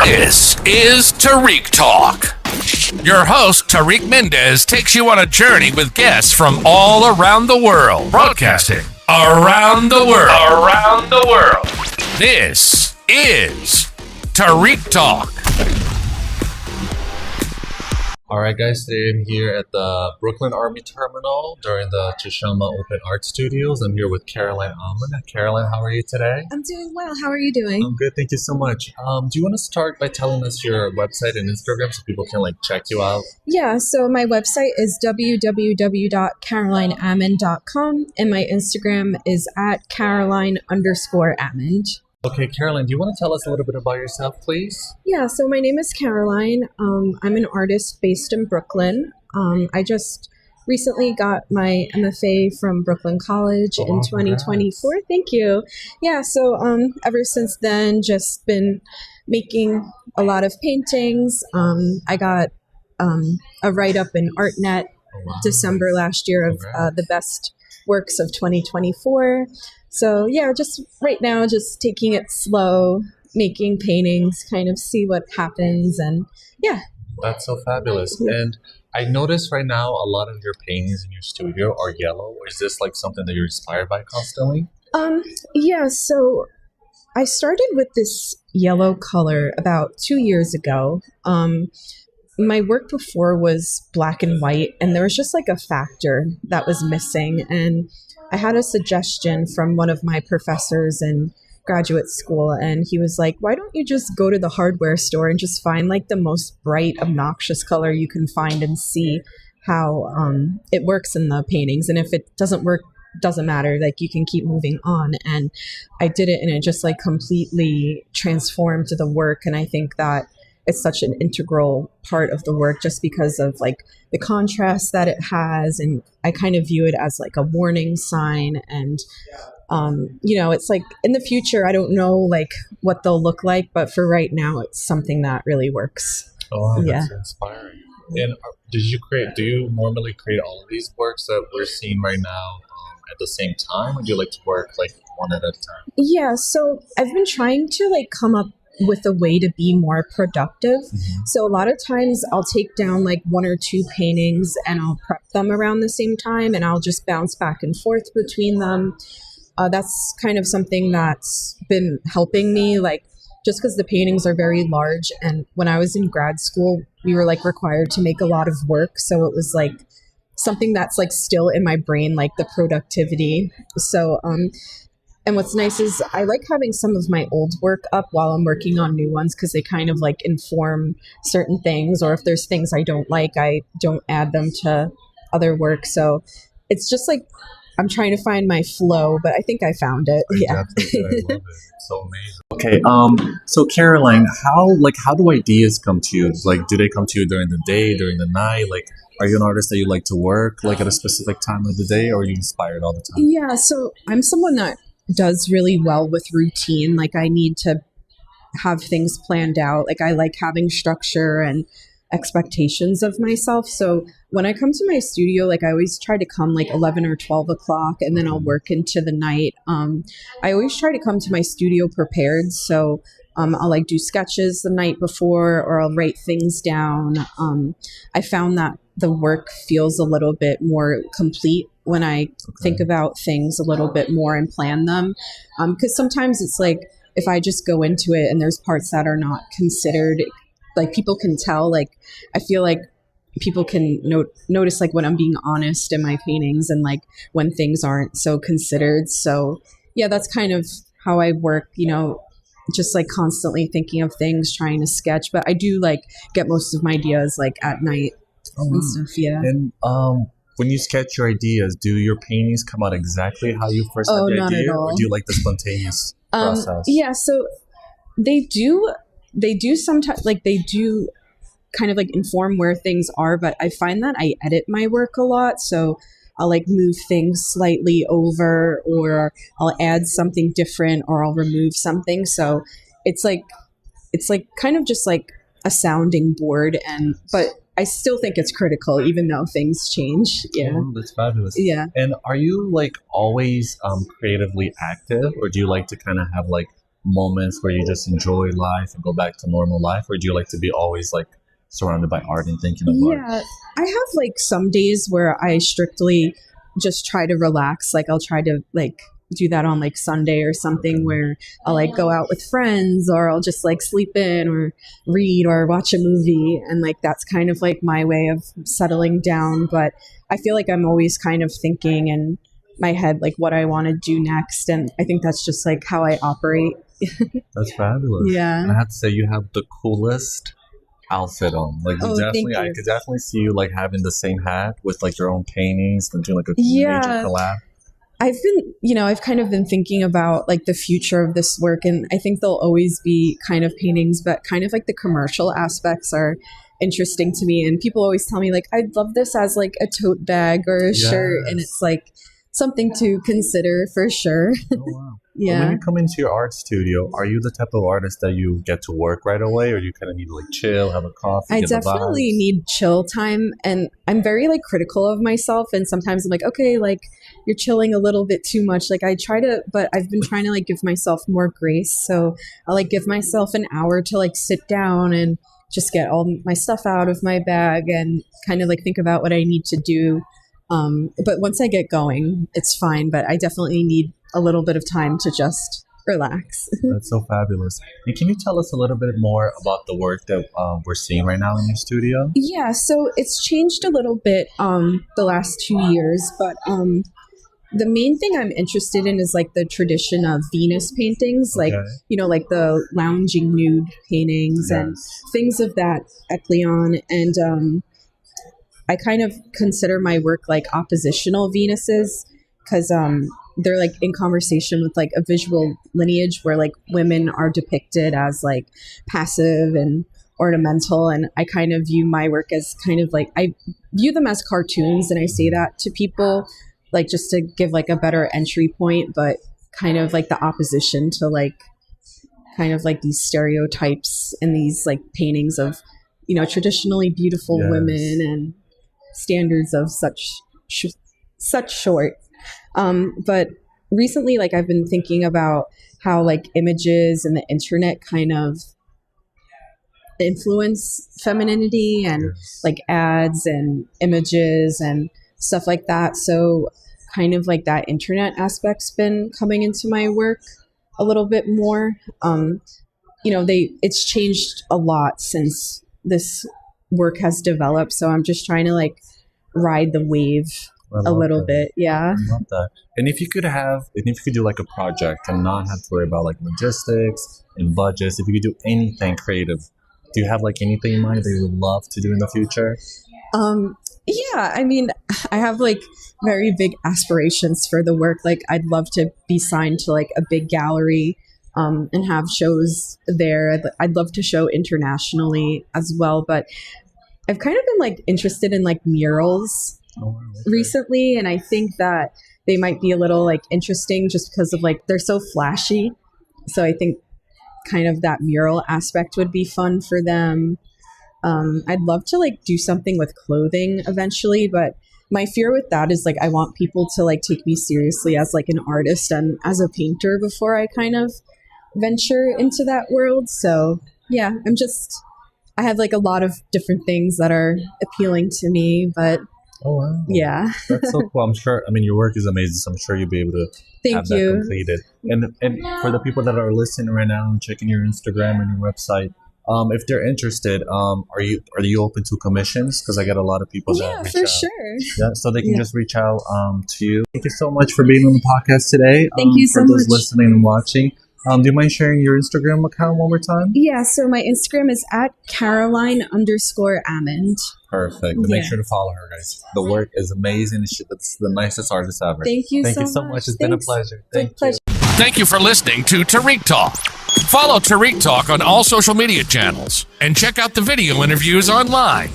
This is Tarik Talk. Your host, Tarik Mendez, takes you on a journey with guests from all around the world, broadcasting around the world. Around the world. This is Tarik Talk. Alright guys, today I'm here at the Brooklyn Army Terminal during the Chishama Open Art Studios. I'm here with Caroline Almond. Caroline, how are you today? I'm doing well. How are you doing? I'm good, thank you so much. Do you want to start by telling us your website and Instagram so people can check you out? Yeah, so my website is www.carolineamond.com and my Instagram is at Caroline_Amond. Okay, Caroline, do you want to tell us a little bit about yourself, please? Yeah, so my name is Caroline. I'm an artist based in Brooklyn. I just recently got my MFA from Brooklyn College in 2024. Congrats. Thank you. Yeah, so ever since then, just been making a lot of paintings. I got a write-up in ArtNet December last year of the best works of 2024. So yeah, just right now, just taking it slow, making paintings, kind of see what happens, and yeah. That's so fabulous. And I noticed right now a lot of your paintings in your studio are yellow. Is this something that you're inspired by constantly? Yeah, so I started with this yellow color about 2 years ago. My work before was black and white, and there was just a factor that was missing. And I had a suggestion from one of my professors in graduate school, and he was like, why don't you just go to the hardware store and just find the most bright, obnoxious color you can find and see how it works in the paintings. And if it doesn't work, doesn't matter, you can keep moving on. And I did it, and it just completely transformed the work. And I think that it's such an integral part of the work just because of the contrast that it has. And I kind of view it as a warning sign. And, it's in the future, I don't know what they'll look like, but for right now, it's something that really works. Oh, that's inspiring. And do you normally create all of these works that we're seeing right now at the same time? Or do you like to work one at a time? Yeah, so I've been trying to come up with a way to be more productive. Mm-hmm. So a lot of times I'll take down one or two paintings and I'll prep them around the same time, and I'll just bounce back and forth between them. That's kind of something that's been helping me, just because the paintings are very large. And when I was in grad school, we were required to make a lot of work. So it was something that's still in my brain, the productivity. So, and what's nice is I like having some of my old work up while I'm working on new ones, because they kind of inform certain things, or if there's things I don't like, I don't add them to other work. So it's just I'm trying to find my flow, but I think I found it. I love it. It's so amazing. Okay, so Caroline, how do ideas come to you? Do they come to you during the day, during the night? Are you an artist that you like to work at a specific time of the day, or are you inspired all the time? Yeah, so I'm someone that does really well with routine. I need to have things planned out. I like having structure and expectations of myself. So when I come to my studio, I always try to come 11 or 12 o'clock, and then I'll work into the night. I always try to come to my studio prepared. So I'll do sketches the night before, or I'll write things down. I found that the work feels a little bit more complete when I think about things a little bit more and plan them. Because sometimes it's if I just go into it and there's parts that are not considered, people can tell. I feel people can notice when I'm being honest in my paintings, and when things aren't so considered. So yeah, that's kind of how I work, just constantly thinking of things, trying to sketch. But I do get most of my ideas at night and stuff. Yeah. And when you sketch your ideas, do your paintings come out exactly how you first had the not idea, at all. or do you like the spontaneous process? Yeah, so they do sometimes, they do kind of inform where things are, but I find that I edit my work a lot. So I'll move things slightly over, or I'll add something different, or I'll remove something. So it's kind of just a sounding board, but I still think it's critical, even though things change. Yeah. Oh, that's fabulous. Yeah. And are you always creatively active, or do you like to kind of have moments where you just enjoy life and go back to normal life, or do you like to be always like surrounded by art and thinking of art? Yeah, I have like some days where I strictly just try to relax. Like I'll try to like do that on like Sunday or something where I'll like go out with friends or I'll just like sleep in or read or watch a movie. And like that's kind of like my way of settling down. But I feel like I'm always kind of thinking in my head like what I want to do next. And I think that's just like how I operate. That's fabulous. Yeah. And I have to say, you have the coolest outfit on. Like, you Oh, definitely, thank I you. could definitely see you like having the same hat with like your own paintings and doing like a Yeah. major collab. I've kind of been thinking about like the future of this work, and I think there'll always be kind of paintings, but kind of like the commercial aspects are interesting to me. And people always tell me like, I'd love this as like a tote bag or a shirt. And it's like something to consider for sure. Oh, wow. Yeah. When you come into your art studio, are you the type of artist that you get to work right away, or do you kind of need to like chill, have a coffee? I get the definitely vibes? need chill time, and I'm very like critical of myself, and sometimes I'm like, okay, like you're chilling a little bit too much. Like I try to, but I've been trying to like give myself more grace. So I'll like give myself an hour to like sit down and just get all my stuff out of my bag and kind of like think about what I need to do. But once I get going, it's fine. But I definitely need a little bit of time to just relax. That's so fabulous. And can you tell us a little bit more about the work that we're seeing right now in your studio? Yeah, so it's changed a little bit the last 2 years, but the main thing I'm interested in is like the tradition of Venus paintings, like, Okay. you know, like the lounging nude paintings and things of that echelon. And I kind of consider my work like oppositional Venuses because they're like in conversation with like a visual lineage where like women are depicted as like passive and ornamental. And I kind of view my work as kind of like, I view them as cartoons, and I say that to people like just to give like a better entry point, but kind of like the opposition to like kind of like these stereotypes in these like paintings of, you know, traditionally beautiful women and standards of such short. But recently, like I've been thinking about how like images and the internet kind of influence femininity and like ads and images and stuff like that. So kind of like that internet aspect's been coming into my work a little bit more. You know, it's changed a lot since this work has developed. So I'm just trying to like ride the wave a little bit. Yeah. I love that. And if you could do like a project and not have to worry about like logistics and budgets, if you could do anything creative, do you have like anything in mind that you would love to do in the future? Yeah, I mean, I have like very big aspirations for the work. Like I'd love to be signed to like a big gallery and have shows there. I'd love to show internationally as well, but I've kind of been like interested in like murals recently, and I think that they might be a little like interesting just because of like they're so flashy. So I think kind of that mural aspect would be fun for them. I'd love to like do something with clothing eventually, but my fear with that is like I want people to like take me seriously as like an artist and as a painter before I kind of venture into that world. So yeah, I have like a lot of different things that are appealing to me, but oh wow, yeah. That's so cool. I'm sure, I mean, your work is amazing, so I'm sure you'll be able to have that completed. And for the people that are listening right now and checking your Instagram and your website, if they're interested, are you open to commissions? Because I get a lot of people that reach for out. sure. Yeah, so they can just reach out to you. Thank you so much for being on the podcast today. Thank you so for those much. listening and watching. Do you mind sharing your Instagram account one more time? Yeah, so my Instagram is at Caroline_Almond. Perfect. Make sure to follow her, guys. The work is amazing. It's the nicest artist ever. Thank you so so much. much. It's been a pleasure. Thank you. Thank you for listening to Tarik Talk. Follow Tarik Talk on all social media channels and check out the video interviews online.